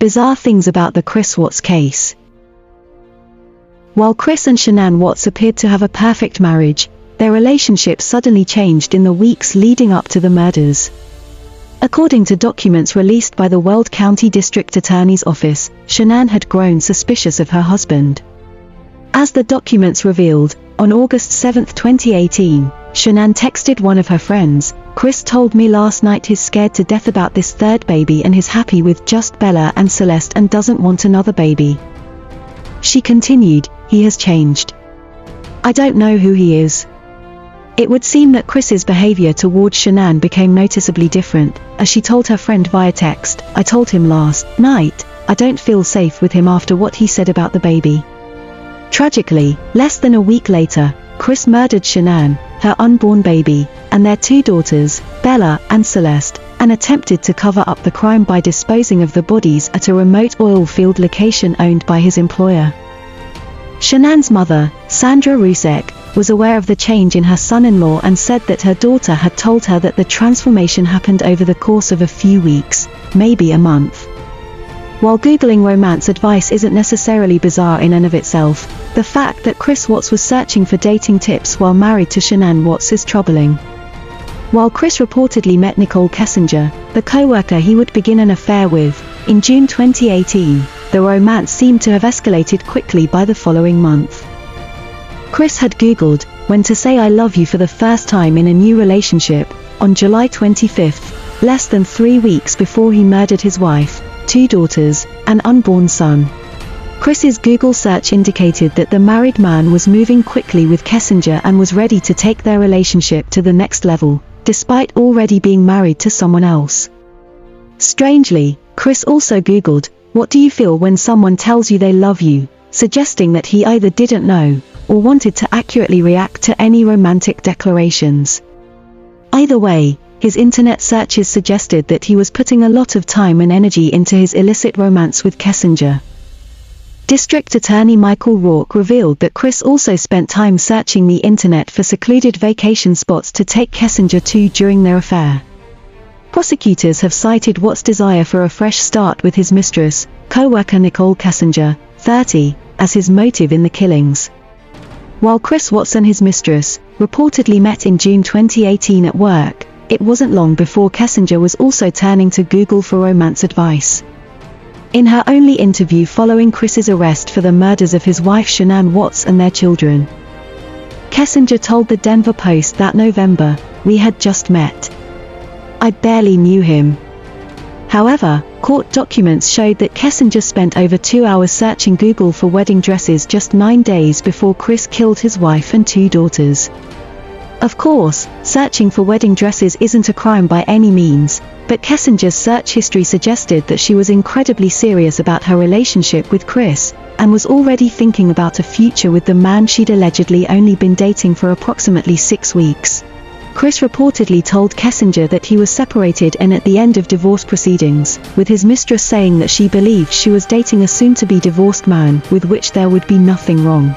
Bizarre things about the Chris Watts case. While Chris and Shanann Watts appeared to have a perfect marriage, their relationship suddenly changed in the weeks leading up to the murders. According to documents released by the Weld County District Attorney's Office, Shanann had grown suspicious of her husband. As the documents revealed, on August 7, 2018, Shanann texted one of her friends, "Chris told me last night he's scared to death about this third baby and he's happy with just Bella and Celeste and doesn't want another baby." She continued, "He has changed. I don't know who he is." It would seem that Chris's behavior towards Shanann became noticeably different, as she told her friend via text, "I told him last night, I don't feel safe with him after what he said about the baby." Tragically, less than a week later, Chris murdered Shanann, her unborn baby, and their two daughters, Bella and Celeste, and attempted to cover up the crime by disposing of the bodies at a remote oil field location owned by his employer. Shanann's mother, Sandra Rusek, was aware of the change in her son-in-law and said that her daughter had told her that the transformation happened over the course of a few weeks, maybe a month. While Googling romance advice isn't necessarily bizarre in and of itself, the fact that Chris Watts was searching for dating tips while married to Shanann Watts is troubling. While Chris reportedly met Nicole Kessinger, the co-worker he would begin an affair with, in June 2018, the romance seemed to have escalated quickly by the following month. Chris had Googled, "when to say I love you for the first time in a new relationship," on July 25, less than 3 weeks before he murdered his wife, 2 daughters, and unborn son. Chris's Google search indicated that the married man was moving quickly with Kessinger and was ready to take their relationship to the next level, despite already being married to someone else. Strangely, Chris also Googled, "what do you feel when someone tells you they love you?" suggesting that he either didn't know, or wanted to accurately react to any romantic declarations. Either way, his internet searches suggested that he was putting a lot of time and energy into his illicit romance with Kessinger. District Attorney Michael Rourke revealed that Chris also spent time searching the internet for secluded vacation spots to take Kessinger to during their affair. Prosecutors have cited Watts' desire for a fresh start with his mistress, co-worker Nicole Kessinger, 30, as his motive in the killings. While Chris Watts and his mistress reportedly met in June 2018 at work, it wasn't long before Kessinger was also turning to Google for romance advice. In her only interview following Chris's arrest for the murders of his wife Shanann Watts and their children, Kessinger told the Denver Post that November, "We had just met. I barely knew him." However, court documents showed that Kessinger spent over 2 hours searching Google for wedding dresses just 9 days before Chris killed his wife and 2 daughters. Of course, searching for wedding dresses isn't a crime by any means, but Kessinger's search history suggested that she was incredibly serious about her relationship with Chris, and was already thinking about a future with the man she'd allegedly only been dating for approximately 6 weeks. Chris reportedly told Kessinger that he was separated and at the end of divorce proceedings, with his mistress saying that she believed she was dating a soon-to-be divorced man with which there would be nothing wrong.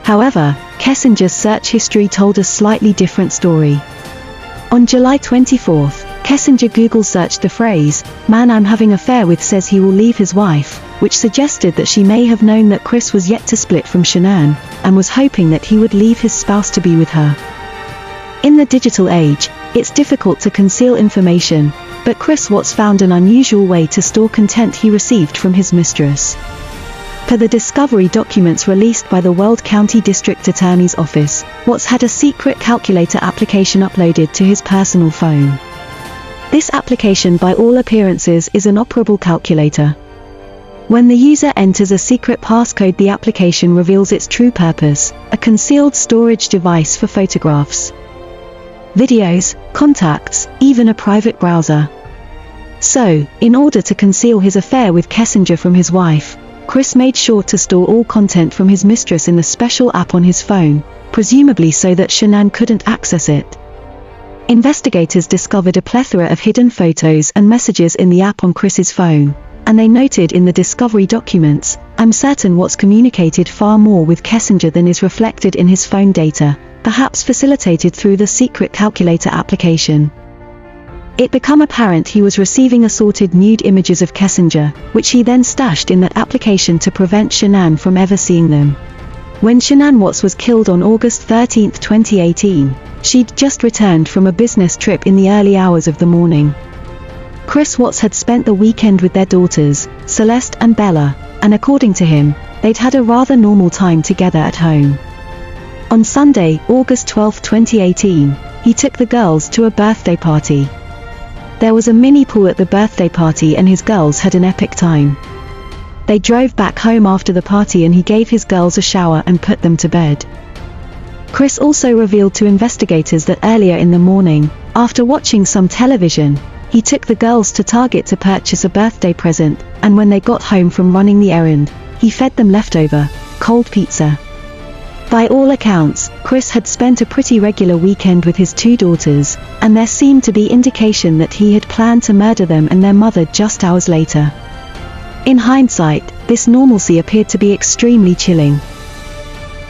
However, Kessinger's search history told a slightly different story. On July 24, Kessinger Google searched the phrase, "man I'm having affair with says he will leave his wife," which suggested that she may have known that Chris was yet to split from Shanann, and was hoping that he would leave his spouse to be with her. In the digital age, it's difficult to conceal information, but Chris Watts found an unusual way to store content he received from his mistress. Per the discovery documents released by the Weld County District Attorney's Office, Watts had a secret calculator application uploaded to his personal phone. This application by all appearances is an operable calculator. When the user enters a secret passcode, the application reveals its true purpose, a concealed storage device for photographs, videos, contacts, even a private browser. So, in order to conceal his affair with Kessinger from his wife, Chris made sure to store all content from his mistress in the special app on his phone, presumably so that Shanann couldn't access it. Investigators discovered a plethora of hidden photos and messages in the app on Chris's phone, and they noted in the discovery documents, "I'm certain Watts communicated far more with Kessinger than is reflected in his phone data, perhaps facilitated through the secret calculator application." It became apparent he was receiving assorted nude images of Kessinger, which he then stashed in that application to prevent Shanann from ever seeing them. When Shanann Watts was killed on August 13, 2018, she'd just returned from a business trip in the early hours of the morning. Chris Watts had spent the weekend with their daughters, Celeste and Bella, and according to him, they'd had a rather normal time together at home. On Sunday, August 12, 2018, he took the girls to a birthday party. There was a mini pool at the birthday party and his girls had an epic time. They drove back home after the party and he gave his girls a shower and put them to bed. Chris also revealed to investigators that earlier in the morning, after watching some television, he took the girls to Target to purchase a birthday present, and when they got home from running the errand, he fed them leftover, cold pizza. By all accounts, Chris had spent a pretty regular weekend with his two daughters, and there seemed to be indication that he had planned to murder them and their mother just hours later. In hindsight, this normalcy appeared to be extremely chilling.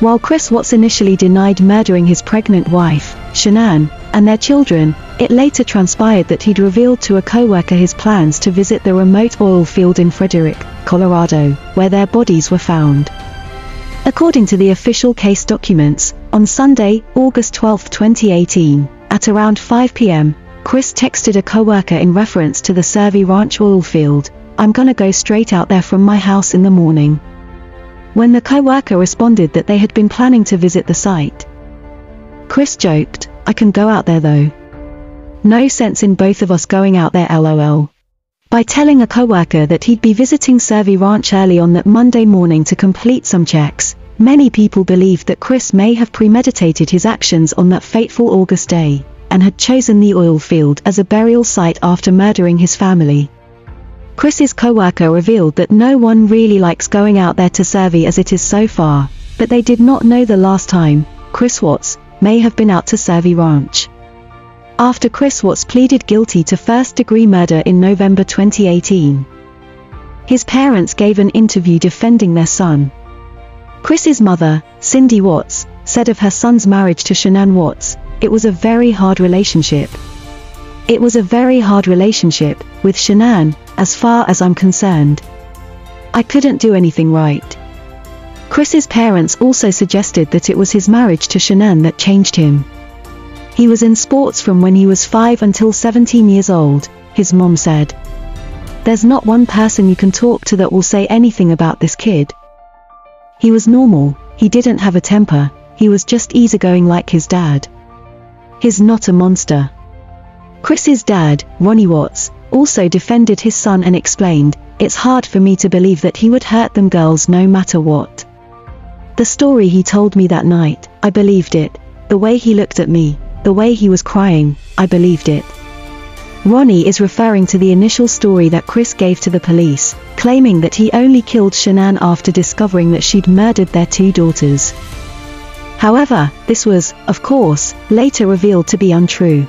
While Chris Watts initially denied murdering his pregnant wife, Shanann, and their children, it later transpired that he'd revealed to a co-worker his plans to visit the remote oil field in Frederick, Colorado, where their bodies were found. According to the official case documents, on Sunday, August 12, 2018, at around 5 p.m., Chris texted a co-worker in reference to the Cervi Ranch oil field, "I'm gonna go straight out there from my house in the morning." When the co-worker responded that they had been planning to visit the site, Chris joked, "I can go out there though. No sense in both of us going out there lol." By telling a co-worker that he'd be visiting Cervi Ranch early on that Monday morning to complete some checks, many people believed that Chris may have premeditated his actions on that fateful August day, and had chosen the oil field as a burial site after murdering his family. Chris's co-worker revealed that no one really likes going out there to Cervi as it is so far, but they did not know the last time Chris Watts may have been out to Cervi Ranch. After Chris Watts pleaded guilty to first-degree murder in November 2018, his parents gave an interview defending their son. Chris's mother, Cindy Watts, said of her son's marriage to Shanann Watts, "It was a very hard relationship. It was a very hard relationship with Shanann, as far as I'm concerned. I couldn't do anything right." Chris's parents also suggested that it was his marriage to Shanann that changed him. He was in sports from when he was 5 until 17 years old, his mom said. "There's not one person you can talk to that will say anything about this kid. He was normal, he didn't have a temper, he was just easygoing like his dad. He's not a monster." Chris's dad, Ronnie Watts, also defended his son and explained, "It's hard for me to believe that he would hurt them girls no matter what. The story he told me that night, I believed it. The way he looked at me, the way he was crying, I believed it." Ronnie is referring to the initial story that Chris gave to the police, claiming that he only killed Shanann after discovering that she'd murdered their two daughters. However, this was, of course, later revealed to be untrue.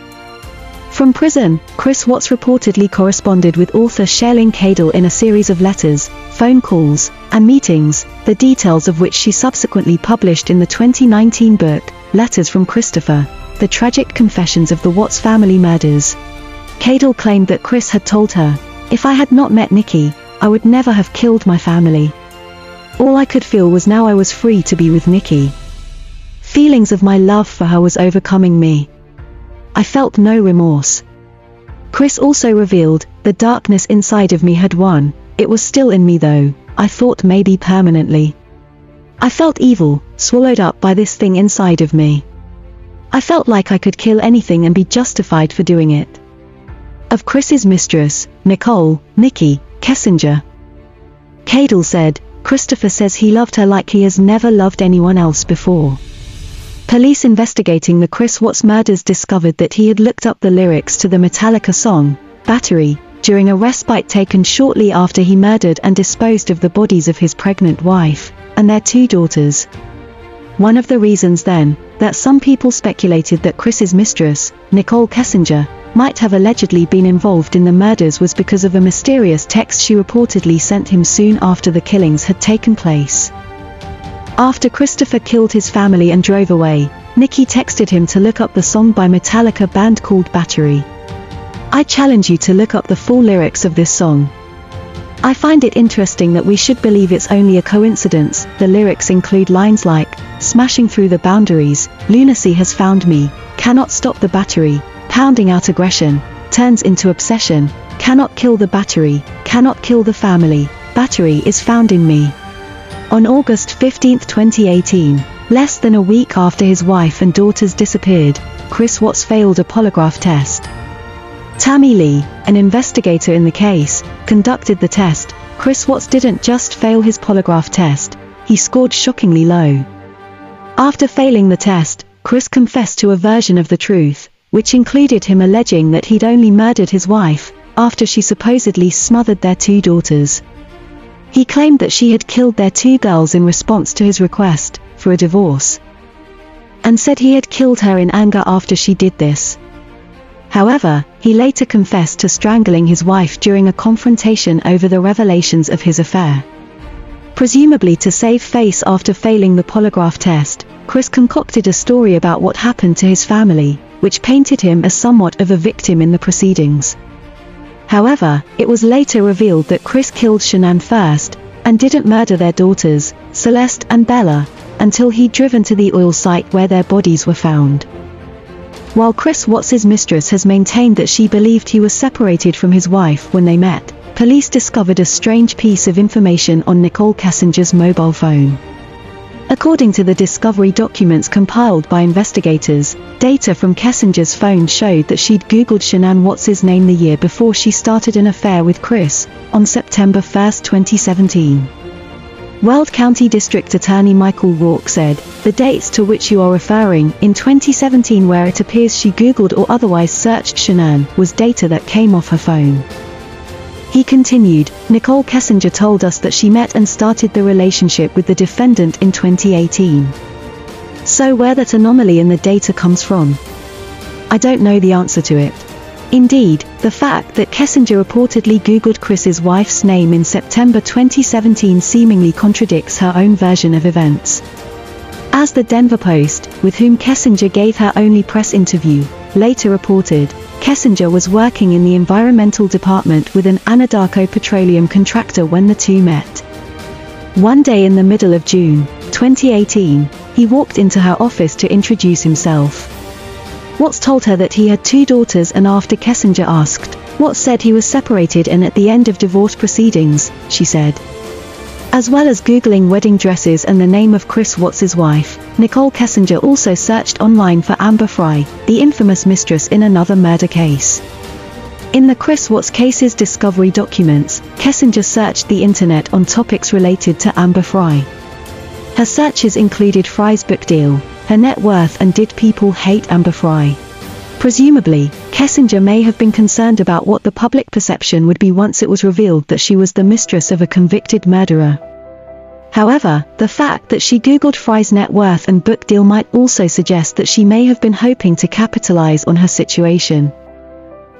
From prison, Chris Watts reportedly corresponded with author Sherlyn Cadle in a series of letters, phone calls, and meetings, the details of which she subsequently published in the 2019 book, Letters from Christopher, The Tragic Confessions of the Watts Family Murders. Cadle claimed that Chris had told her, "If I had not met Nikki, I would never have killed my family. All I could feel was now I was free to be with Nikki. Feelings of my love for her was overcoming me. I felt no remorse." Chris also revealed, "The darkness inside of me had won, it was still in me though, I thought maybe permanently. I felt evil, swallowed up by this thing inside of me. I felt like I could kill anything and be justified for doing it." Of Chris's mistress, Nikki Kessinger, Cadle said, "Christopher says he loved her like he has never loved anyone else before." Police investigating the Chris Watts murders discovered that he had looked up the lyrics to the Metallica song, Battery, during a respite taken shortly after he murdered and disposed of the bodies of his pregnant wife and their two daughters. One of the reasons then, that some people speculated that Chris's mistress, Nicole Kessinger, might have allegedly been involved in the murders was because of a mysterious text she reportedly sent him soon after the killings had taken place. After Christopher killed his family and drove away, Nikki texted him to look up the song by Metallica band called Battery. I challenge you to look up the full lyrics of this song. I find it interesting that we should believe it's only a coincidence. The lyrics include lines like, smashing through the boundaries, lunacy has found me, cannot stop the battery, pounding out aggression, turns into obsession, cannot kill the battery, cannot kill the family, battery is found in me. On August 15, 2018, less than a week after his wife and daughters disappeared, Chris Watts failed a polygraph test. Tammy Lee, an investigator in the case, conducted the test. Chris Watts didn't just fail his polygraph test, he scored shockingly low. After failing the test, Chris confessed to a version of the truth, which included him alleging that he'd only murdered his wife, after she supposedly smothered their 2 daughters. He claimed that she had killed their 2 girls in response to his request for a divorce, and said he had killed her in anger after she did this. However, he later confessed to strangling his wife during a confrontation over the revelations of his affair. Presumably to save face after failing the polygraph test, Chris concocted a story about what happened to his family, which painted him as somewhat of a victim in the proceedings. However, it was later revealed that Chris killed Shanann first, and didn't murder their daughters, Celeste and Bella, until he'd driven to the oil site where their bodies were found. While Chris Watts' mistress has maintained that she believed he was separated from his wife when they met, police discovered a strange piece of information on Nicole Kessinger's mobile phone. According to the discovery documents compiled by investigators, data from Kessinger's phone showed that she'd Googled Shanann Watts' name the year before she started an affair with Chris, on September 1, 2017. Weld County District Attorney Michael Rourke said, the dates to which you are referring, in 2017 where it appears she Googled or otherwise searched Shanann, was data that came off her phone. He continued, Nicole Kessinger told us that she met and started the relationship with the defendant in 2018. So where that anomaly in the data comes from? I don't know the answer to it. Indeed, the fact that Kessinger reportedly Googled Chris's wife's name in September 2017 seemingly contradicts her own version of events. As the Denver Post, with whom Kessinger gave her only press interview, later reported, Kessinger was working in the environmental department with an Anadarko Petroleum contractor when the two met. One day in the middle of June, 2018, he walked into her office to introduce himself. Watts told her that he had 2 daughters, and after Kessinger asked, Watts said he was separated and at the end of divorce proceedings, she said. As well as Googling wedding dresses and the name of Chris Watts' wife, Nicole Kessinger also searched online for Amber Frey, the infamous mistress in another murder case. In the Chris Watts case's discovery documents, Kessinger searched the internet on topics related to Amber Frey. Her searches included Frey's book deal, her net worth and did people hate Amber Frey. Presumably, Kessinger may have been concerned about what the public perception would be once it was revealed that she was the mistress of a convicted murderer. However, the fact that she Googled Frey's net worth and book deal might also suggest that she may have been hoping to capitalize on her situation.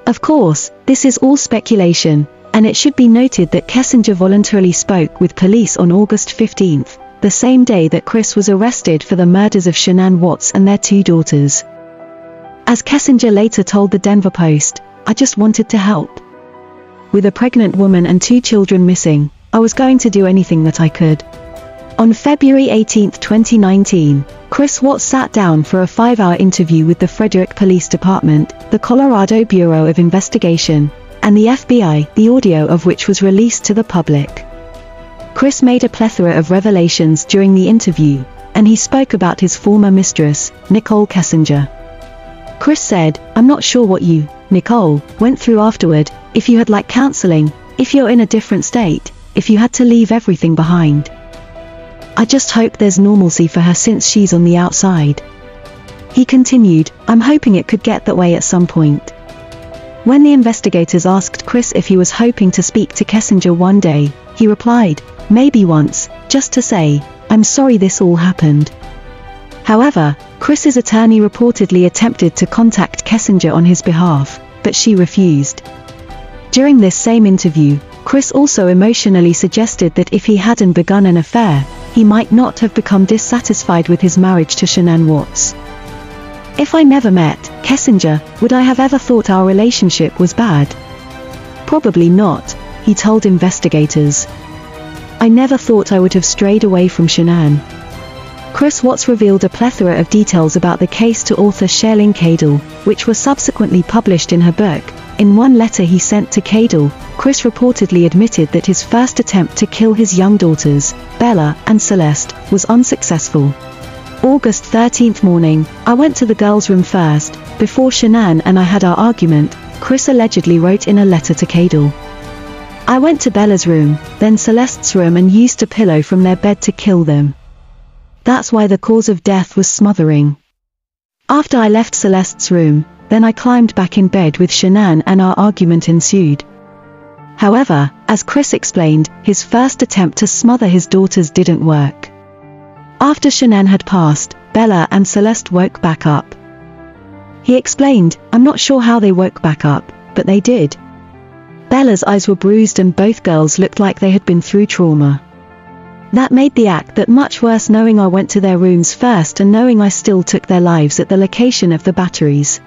Of course, this is all speculation, and it should be noted that Kessinger voluntarily spoke with police on August 15, the same day that Chris was arrested for the murders of Shanann Watts and their 2 daughters. As Kessinger later told the Denver Post, I just wanted to help. With a pregnant woman and 2 children missing, I was going to do anything that I could. On February 18, 2019, Chris Watts sat down for a 5-hour interview with the Frederick Police Department, the Colorado Bureau of Investigation, and the FBI, the audio of which was released to the public. Chris made a plethora of revelations during the interview, and he spoke about his former mistress, Nicole Kessinger. Chris said, I'm not sure what you, Nicole, went through afterward, if you had like counseling, if you're in a different state, if you had to leave everything behind. I just hope there's normalcy for her since she's on the outside. He continued, I'm hoping it could get that way at some point. When the investigators asked Chris if he was hoping to speak to Kessinger one day, he replied, maybe once, just to say, I'm sorry this all happened. However, Chris's attorney reportedly attempted to contact Kessinger on his behalf, but she refused. During this same interview, Chris also emotionally suggested that if he hadn't begun an affair, he might not have become dissatisfied with his marriage to Shanann Watts. If I never met Kessinger, would I have ever thought our relationship was bad? Probably not, he told investigators. I never thought I would have strayed away from Shanann. Chris Watts revealed a plethora of details about the case to author Cherlyn Cadle, which were subsequently published in her book. In one letter he sent to Cadle, Chris reportedly admitted that his first attempt to kill his young daughters, Bella and Celeste, was unsuccessful. August 13th morning, I went to the girls' room first, before Shanann and I had our argument, Chris allegedly wrote in a letter to Cadle. I went to Bella's room, then Celeste's room and used a pillow from their bed to kill them. That's why the cause of death was smothering. After I left Celeste's room, then I climbed back in bed with Shanann and our argument ensued. However, as Chris explained, his first attempt to smother his daughters didn't work. After Shanann had passed, Bella and Celeste woke back up. He explained, I'm not sure how they woke back up, but they did. Bella's eyes were bruised and both girls looked like they had been through trauma. That made the act that much worse, knowing I went to their rooms first and knowing I still took their lives at the location of the batteries.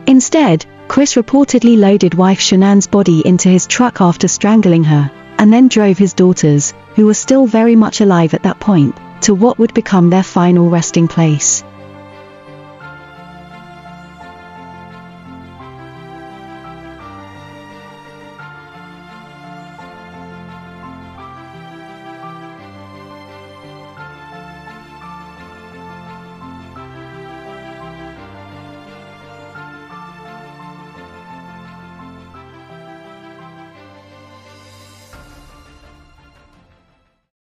Instead, Chris reportedly loaded wife Shanann's body into his truck after strangling her, and then drove his daughters, who were still very much alive at that point, to what would become their final resting place.